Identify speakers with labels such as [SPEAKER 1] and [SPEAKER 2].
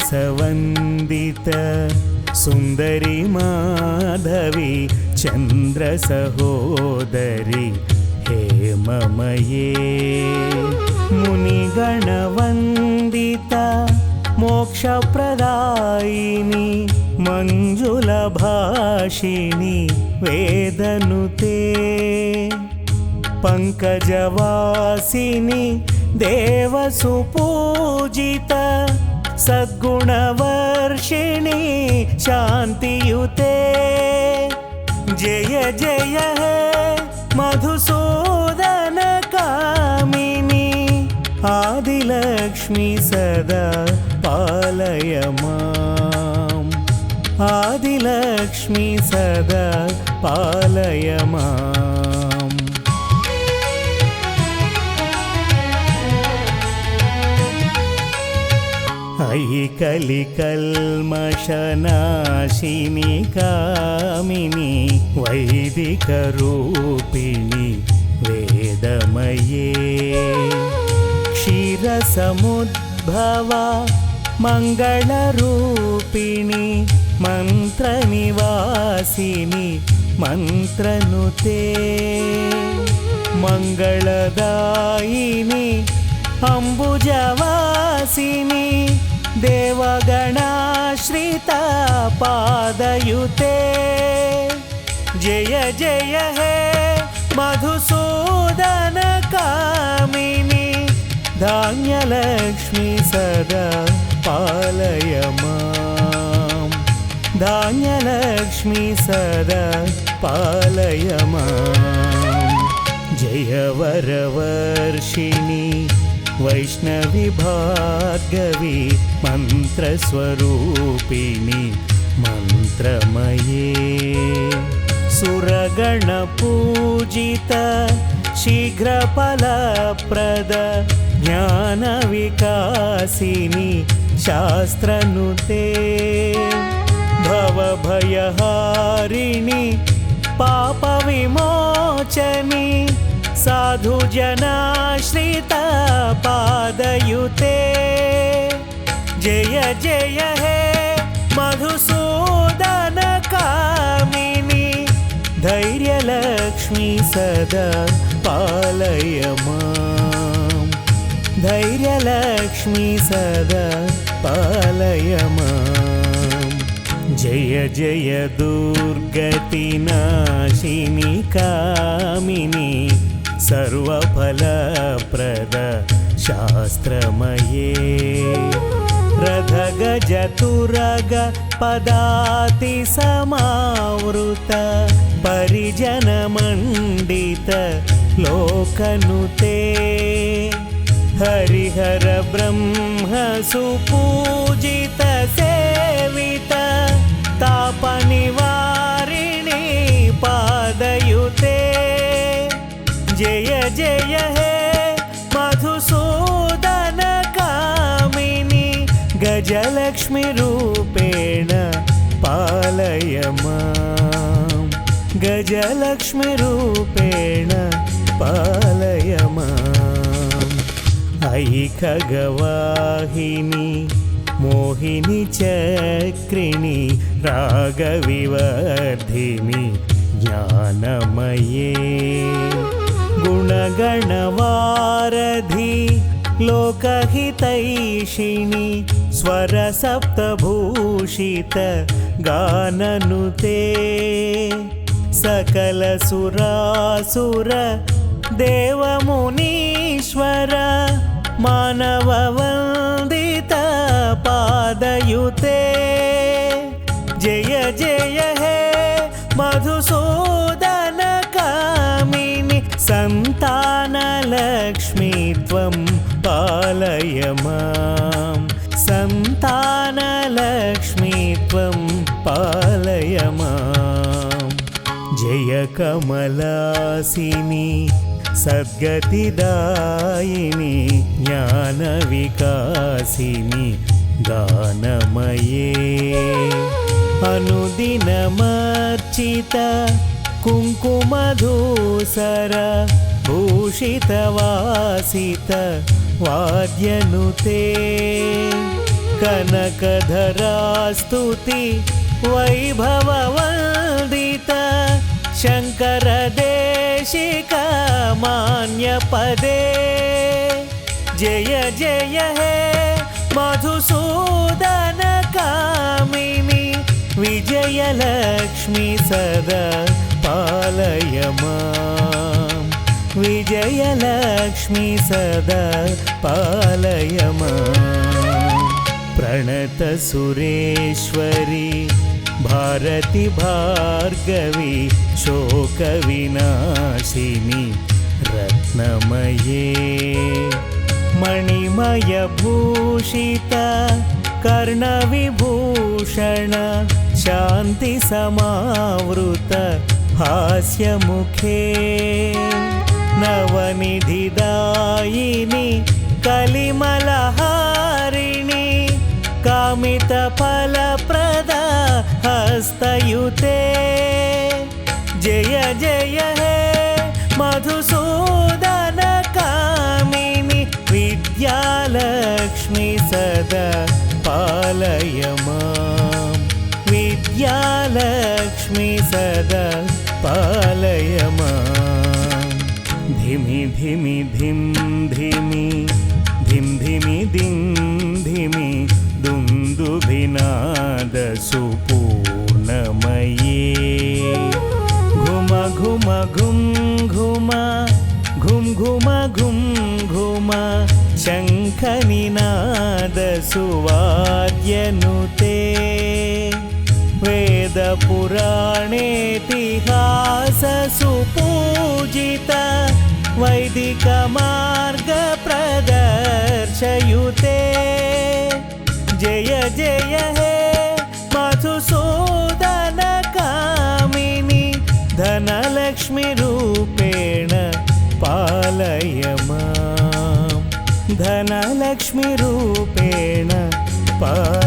[SPEAKER 1] ಶ್ರೀನಿವಾಸವಂದಿತ ಸುಂದರಿ ಮಾಧವಿ ಚಂದ್ರ ಸಹೋದರಿ ಹೇಮಮಯೇ ಮುನಿಗಣವಂದಿತ ಮೋಕ್ಷಪ್ರದಾಯಿನಿ ಮಂಜುಲಭಾಷಿಣಿ ವೇದನುತೆ ಪಂಕಜವಾಸಿನಿ ದೇವಸುಪೂಜಿತ ಸದ್ಗುಣವರ್ಷಿಣಿ ಶಾಂತಿಯುತೆ ಜಯ ಜಯ ಹೇ ಮಧುಸೂದನ ಕಾಮಿನಿ ಆದಿಲಕ್ಷ್ಮಿ ಸದಾ ಪಾಲಯ ಮಾಂ ಆದಿಲಕ್ಷ್ಮಿ ಸದಾ ಪಾಲಯ ಮಾಂ ಐ ಕಲಿಕಲ್ಮಷನಾಶಿನಿ ಕಾಮಿನಿ ವೈದಿಕ ರೂಪಿಣಿ ವೇದಮಯೇ ಕ್ಷೀರಸಮುದ್ಭವ ಮಂಗಳರೂಪಿಣಿ ಮಂತ್ರನಿವಾಸಿನಿ ಮಂತ್ರನುತೆ ಮಂಗಳದಾಯಿನಿ ಅಂಬುಜವಾಸಿನಿ ದೇವಗಣಾಶ್ರಿತ ಪಾದಯುತೆ ಜಯ ಜಯ ಹೇ ಮಧುಸೂದನ ಕಾಮಿನಿ ಧಾನ್ಯಲಕ್ಷ್ಮಿ ಸದಾ ಪಾಲಯ ಮಾಂ ಧಾನ್ಯಲಕ್ಷ್ಮಿ ಸದಾ ಪಾಲಯ ಮಾಂ ಜಯ ವರವರ್ಷಿಣಿ ವೈಷ್ಣವಿ ಭಾರ್ಗವಿ ಮಂತ್ರಸ್ವರೂಪಿಣಿ ಮಂತ್ರಮಯೇ ಸುರಗಣ ಪೂಜಿತ ಶೀಘ್ರ ಫಲಪ್ರದ ಜ್ಞಾನ ವಿಕಾಸಿನಿ ಶಾಸ್ತ್ರನುತೆ ಭವಭಯಹಾರಿಣಿ ಪಾಪ ವಿಮೋಚನಿ ಸಾಧು ಜನಾಶ್ರಿತ ಪಾದಯುತೆ ಜಯ ಜಯ ಹೇ ಮಧುಸೂದನ ಕಾಮಿನಿ ಧೈರ್ಯಲಕ್ಷ್ಮಿ ಸದಾ ಪಾಲಯ ಮಾಂ ಧೈರ್ಯಲಕ್ಷ್ಮಿ ಸದಾ ಪಾಲಯ ಮಾಂ ಜಯ ಜಯ ದುರ್ಗತಿ ನಾಶಿನಿ ಕಾಮಿನಿ ಸರ್ವಫಲಪ್ರದ ಶಾಸ್ತ್ರಮಯೇ ರಥ ಗಜ ತುರಗ ಪದಾತಿ ಸಮಾವೃತ ಪರಿಜನ ಮಂಡಿತ ಲೋಕನುತೆ ಹರಿಹರ ಬ್ರಹ್ಮ ಸುಪೂಜಿತ ಸೇವಿತ ತಾಪ ನಿವಾರಿಣಿ ಪಾದಯುತೆ ಜಯ ಜಯ ಹೇ ಮಧುಸೂದನ ಕಾಮಿನಿ ಗಜಲಕ್ಷ್ಮಿ ರೂಪೇಣ ಪಾಲಯ ಮಾಂ ಗಜಲಕ್ಷ್ಮಿ ರೂಪೇಣ ಪಾಲಯ ಮಾಂ ಐ ಖಗವಾಹಿನಿ ಮೋಹಿನಿ ಚಕ್ರಿಣಿ ರಾಗವಿವರ್ಧಿನಿ ಜ್ಞಾನಮಯೇ ಗುಣಗಣವಾರಧಿ ಲೋಕಹಿತೈಷಿಣಿ ಸ್ವರ ಸಪ್ತಭೂಷಿತ ಗಾನನುತೆ ಸಕಲ ಸುರಾಸುರ ದೇವ ಮುನೀಶ್ವರ ಮಾನವ ವಂದಿತ ಪಾದಯುತೆ ಜಯ ಜಯ ಹೇ ಮಧುಸೂದನ ಕಾಮಿನಿ ಸಂತಾನ ಲಕ್ಷ್ಮೀ ತ್ವಂ ಪಾಲಯ ಮಾಂ ಸಂತಾನ ಲಕ್ಷ್ಮೀ ತ್ವಂ ಪಾಲಯ ಮಾಂ ಜಯ ಕಮಲಾಸಿನಿ ಸದ್ಗತಿದಾಯಿನಿ ಜ್ಞಾನ ವಿಕಾಸಿನಿ ಗಾನಮಯೇ ಅನುದಿನಮರ್ಚಿತ ಕುಂಕುಮಧೂಸರ ಭೂಷಿತವಾಸಿತ ವಾದ್ಯನುತೆ कनकधरास्तुति वैभववन्दित शङ्करदेशिकमान्यपदे जय जय हे मधुसूदनकामिनि विजयलक्ष्मी सदा पालय मां विजयलक्ष्मी सदा पालय मां प्रणतसुरेश्वरी भारती भार्गवी शोकविनाशिनी रत्नमये मणिमयभूषिता कर्णविभूषण शान्तिसमावृत हास्यमुखे नवनिधिदायिनी कलिमलहारिणी कामितफलप्रदा हस्तयुते जय जय हे मधुसूदनकामिनि विद्यालक्ष्मी सदा पालय मां विद्यालक्ष्मी सदा पालय मां धिमि धिमि धिं धिमि धिं धिमि दिं धिमि दुन्दुभिनाद सुपूर्णमये घुम घुम घुं घुम घुं घुम घुं घुम शङ्खनिनाद सुवाद्यनुते वेदपुराणेतिहास सुपूजित वैदिकमार्गप्रदर्शयुते जय जय हे मधुसूदनकामिनि धनलक्ष्मीरूपेण पालय मां धनलक्ष्मीरूपेण पालय